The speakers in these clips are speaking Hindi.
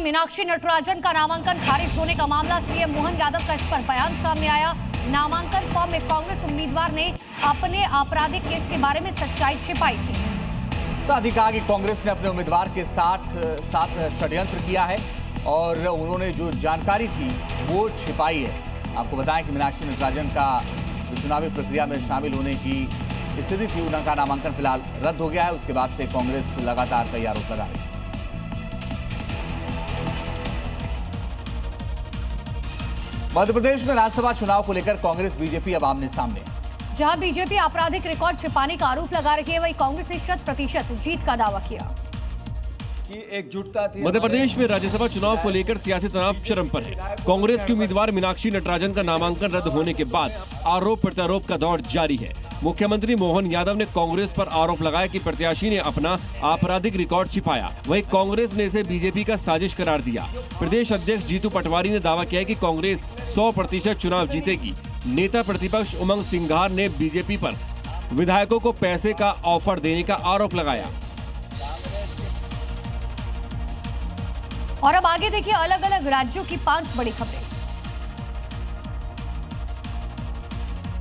मीनाक्षी नटराजन का नामांकन खारिज होने का मामला, सीएम मोहन यादव का इस पर बयान सामने आया। नामांकन फॉर्म में कांग्रेस उम्मीदवार ने अपने आपराधिक केस के बारे में सच्चाई छिपाई थी। साथ ही कहा कि कांग्रेस ने अपने उम्मीदवार के साथ षड्यंत्र किया है और उन्होंने जो जानकारी थी वो छिपाई है। आपको बताएं कि मीनाक्षी नटराजन का चुनावी प्रक्रिया में शामिल होने की स्थिति थी, उनका नामांकन फिलहाल रद्द हो गया है। उसके बाद से कांग्रेस लगातार कई आरोप लगा रही है। मध्य प्रदेश में राज्यसभा चुनाव को लेकर कांग्रेस बीजेपी अब आमने सामने है। जहां बीजेपी आपराधिक रिकॉर्ड छिपाने का आरोप लगा रही है, वहीं कांग्रेस ने 100% जीत का दावा किया। एकजुटता थी। मध्य प्रदेश में राज्यसभा चुनाव को लेकर सियासी तनाव चरम पर है। कांग्रेस की उम्मीदवार मीनाक्षी नटराजन का नामांकन रद्द होने के बाद आरोप प्रत्यारोप का दौर जारी है। मुख्यमंत्री मोहन यादव ने कांग्रेस पर आरोप लगाया कि प्रत्याशी ने अपना आपराधिक रिकॉर्ड छिपाया। वहीं कांग्रेस ने इसे बीजेपी का साजिश करार दिया। प्रदेश अध्यक्ष जीतू पटवारी ने दावा किया कि कांग्रेस 100% चुनाव जीतेगी। नेता प्रतिपक्ष उमंग सिंघार ने बीजेपी पर विधायकों को पैसे का ऑफर देने का आरोप लगाया। और अब आगे देखिए अलग अलग राज्यों की 5 बड़ी खबरें।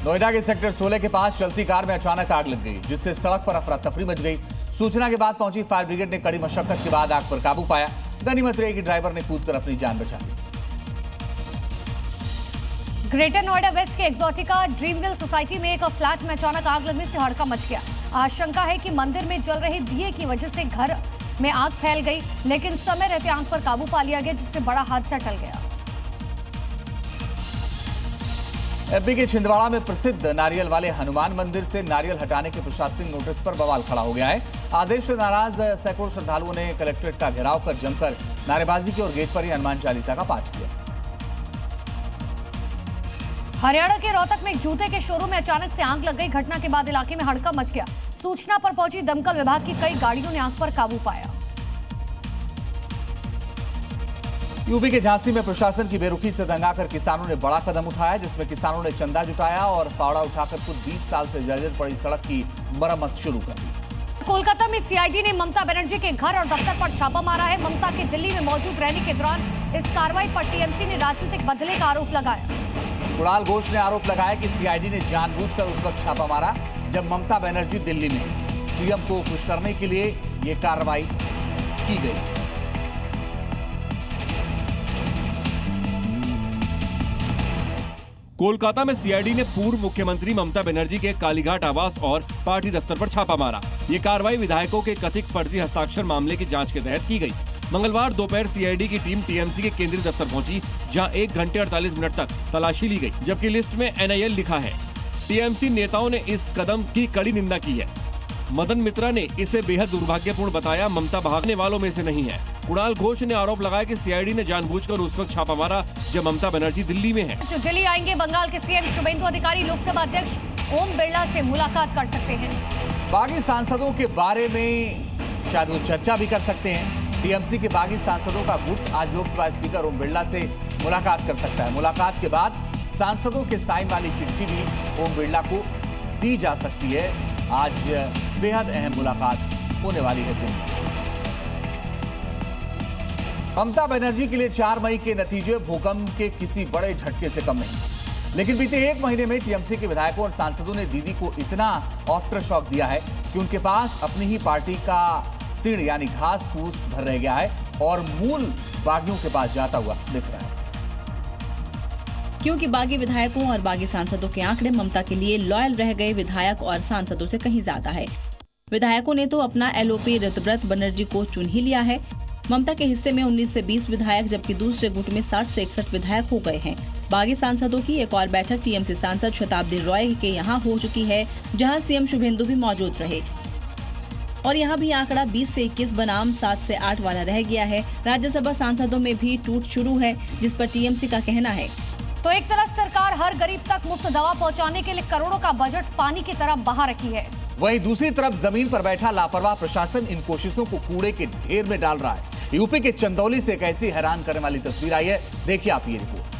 नोएडा के सेक्टर 16 के पास चलती कार में अचानक आग लग गई, जिससे सड़क पर अफरा तफरी मच गई। सूचना के बाद पहुंची फायर ब्रिगेड ने कड़ी मशक्कत के बाद आग पर काबू पाया। गनीमत रही कि ड्राइवर ने कूदकर अपनी जान बचा ली। ग्रेटर नोएडा वेस्ट के एक्सोटिका ड्रीमविल सोसाइटी में एक फ्लैट में अचानक आग लगने से हड़कंप मच गया। आशंका है कि मंदिर में जल रहे दिए की वजह से घर में आग फैल गई, लेकिन समय रहते आग पर काबू पा लिया गया, जिससे बड़ा हादसा टल गया। एमपी के छिंदवाड़ा में प्रसिद्ध नारियल वाले हनुमान मंदिर से नारियल हटाने के प्रशासनिक नोटिस पर बवाल खड़ा हो गया है। आदेश से नाराज सैकड़ों श्रद्धालुओं ने कलेक्ट्रेट का घेराव कर जमकर नारेबाजी की और गेट पर ही हनुमान चालीसा का पाठ किया। हरियाणा के रोहतक में एक जूते के शोरूम में अचानक से आग लग गई। घटना के बाद इलाके में हड़कंप मच गया। सूचना पर पहुंची दमकल विभाग की कई गाड़ियों ने आग पर काबू पाया। यूपी के झांसी में प्रशासन की बेरुखी से दंगा कर किसानों ने बड़ा कदम उठाया, जिसमें किसानों ने चंदा जुटाया और फावड़ा उठाकर खुद 20 साल से जर्जर पड़ी सड़क की मरम्मत शुरू कर दी। कोलकाता में सीआईडी ने ममता बनर्जी के घर और दफ्तर पर छापा मारा है। ममता के दिल्ली में मौजूद रहने के दौरान इस कार्रवाई पर टीएमसी ने राजनीतिक बदले का आरोप लगाया। कुणाल घोष ने आरोप लगाया कि सीआईडी ने जानबूझकर उस वक्त छापा मारा जब ममता बनर्जी दिल्ली में। सीएम को खुश करने के लिए ये कार्रवाई की गई। कोलकाता में सीआईडी ने पूर्व मुख्यमंत्री ममता बनर्जी के कालीघाट आवास और पार्टी दफ्तर पर छापा मारा। ये कार्रवाई विधायकों के कथित फर्जी हस्ताक्षर मामले की जांच के तहत की गई। मंगलवार दोपहर सीआईडी की टीम टीएमसी के केंद्रीय दफ्तर पहुंची, जहां 1 घंटे 48 मिनट तक तलाशी ली गई, जबकि लिस्ट में एनआईएल लिखा है। टीएमसी नेताओं ने इस कदम की कड़ी निंदा की है। मदन मित्रा ने इसे बेहद दुर्भाग्यपूर्ण बताया। ममता भागने वालों में से नहीं है। कुणाल घोष ने आरोप लगाया कि सीआईडी ने जानबूझकर उस वक्त छापा मारा जब ममता बनर्जी दिल्ली में है। जो दिल्ली आएंगे, बंगाल के सीएम शुभेंदु अधिकारी लोकसभा अध्यक्ष ओम बिरला से मुलाकात कर सकते हैं। बागी सांसदों के बारे में शायद वो चर्चा भी कर सकते हैं। टीएमसी के बागी सांसदों का गुट आज लोकसभा स्पीकर ओम बिरला से मुलाकात कर सकता है। मुलाकात के बाद सांसदों के साइन वाली चिट्ठी भी ओम बिरला को दी जा सकती है। आज बेहद अहम मुलाकात होने वाली है दिल्ली। ममता बनर्जी के लिए 4 मई के नतीजे भूकंप के किसी बड़े झटके से कम नहीं, लेकिन बीते 1 महीने में टीएमसी के विधायकों और सांसदों ने दीदी को इतना आफ्टर शॉक दिया है कि उनके पास अपनी ही पार्टी का तीड़ यानी घास फूस भर रह गया है और मूल बागियों के पास जाता हुआ दिख रहा है। क्योंकि बागी विधायकों और बागी सांसदों के आंकड़े ममता के लिए लॉयल रह गए विधायक और सांसदों से कहीं ज्यादा है। विधायकों ने तो अपना एलओपी ऋतव्रत बनर्जी को चुन ही लिया है। ममता के हिस्से में 19 से 20 विधायक, जबकि दूसरे गुट में 60 से 61 विधायक हो गए हैं। बागी सांसदों की एक और बैठक टीएमसी सांसद शताब्दी रॉय के यहाँ हो चुकी है, जहाँ सीएम शुभेंदु भी मौजूद रहे और यहाँ भी आंकड़ा 20 से 21 बनाम 7 से 8 वाला रह गया है। राज्यसभा सांसदों में भी टूट शुरू है, जिस पर टीएमसी का कहना है। तो एक तरफ सरकार हर गरीब तक मुफ्त दवा पहुंचाने के लिए करोड़ों का बजट पानी की तरह बहा रखी है, वहीं दूसरी तरफ जमीन पर बैठा लापरवाह प्रशासन इन कोशिशों को कूड़े के ढेर में डाल रहा है। यूपी के चंदौली से एक ऐसी हैरान करने वाली तस्वीर आई है, देखिए आप ये रिपोर्ट।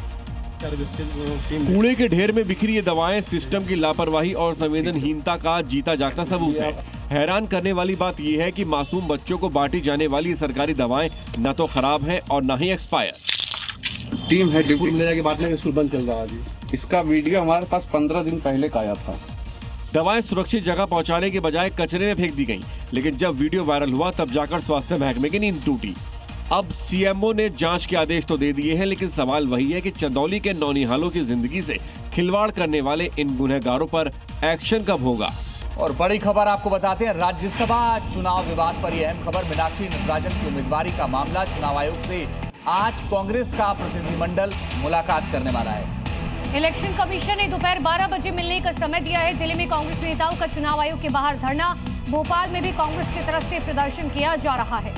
कूड़े के ढेर में बिखरी ये दवाएं सिस्टम की लापरवाही और संवेदनहीनता का जीता जागता सबूत है। हैरान करने वाली बात यह है कि मासूम बच्चों को बांटी जाने वाली सरकारी दवाएं न तो खराब हैं और न ही एक्सपायर। टीम है ड्यूटी ले जाके बांटने का स्कूल बंद चल रहा है अभी। इसका वीडियो हमारे पास 15 दिन पहले का आया था। दवाएं सुरक्षित जगह पहुंचाने के बजाय कचरे में फेंक दी गईं, लेकिन जब वीडियो वायरल हुआ तब जाकर स्वास्थ्य महकमे की नींद टूटी। अब सीएमओ ने जांच के आदेश तो दे दिए हैं, लेकिन सवाल वही है कि चंदौली के नौनिहालों की जिंदगी से खिलवाड़ करने वाले इन गुनहगारों पर एक्शन कब होगा। और बड़ी खबर आपको बताते हैं, राज्यसभा चुनाव विवाद पर यह अहम खबर। मीनाक्षी नटराजन की उम्मीदवारी का मामला, चुनाव आयोग से आज कांग्रेस का प्रतिनिधिमंडल मुलाकात करने वाला है। इलेक्शन कमीशन ने दोपहर 12 बजे मिलने का समय दिया है। दिल्ली में कांग्रेस नेताओं का चुनाव आयोग के बाहर धरना, भोपाल में भी कांग्रेस की तरफ से प्रदर्शन किया जा रहा है।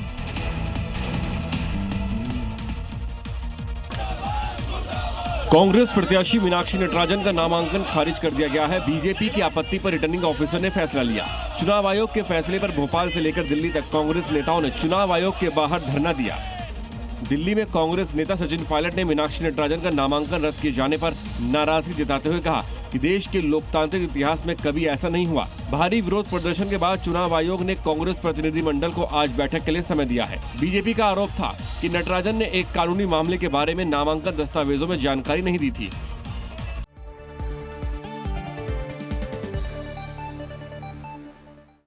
कांग्रेस प्रत्याशी मीनाक्षी नटराजन का नामांकन खारिज कर दिया गया है। बीजेपी की आपत्ति पर रिटर्निंग ऑफिसर ने फैसला लिया। चुनाव आयोग के फैसले पर भोपाल से लेकर दिल्ली तक कांग्रेस नेताओं ने चुनाव आयोग के बाहर धरना दिया। दिल्ली में कांग्रेस नेता सचिन पायलट ने मीनाक्षी नटराजन का नामांकन रद्द किए जाने पर नाराजगी जताते हुए कहा कि देश के लोकतांत्रिक इतिहास में कभी ऐसा नहीं हुआ। भारी विरोध प्रदर्शन के बाद चुनाव आयोग ने कांग्रेस प्रतिनिधिमंडल को आज बैठक के लिए समय दिया है। बीजेपी का आरोप था कि नटराजन ने एक कानूनी मामले के बारे में नामांकन दस्तावेजों में जानकारी नहीं दी थी।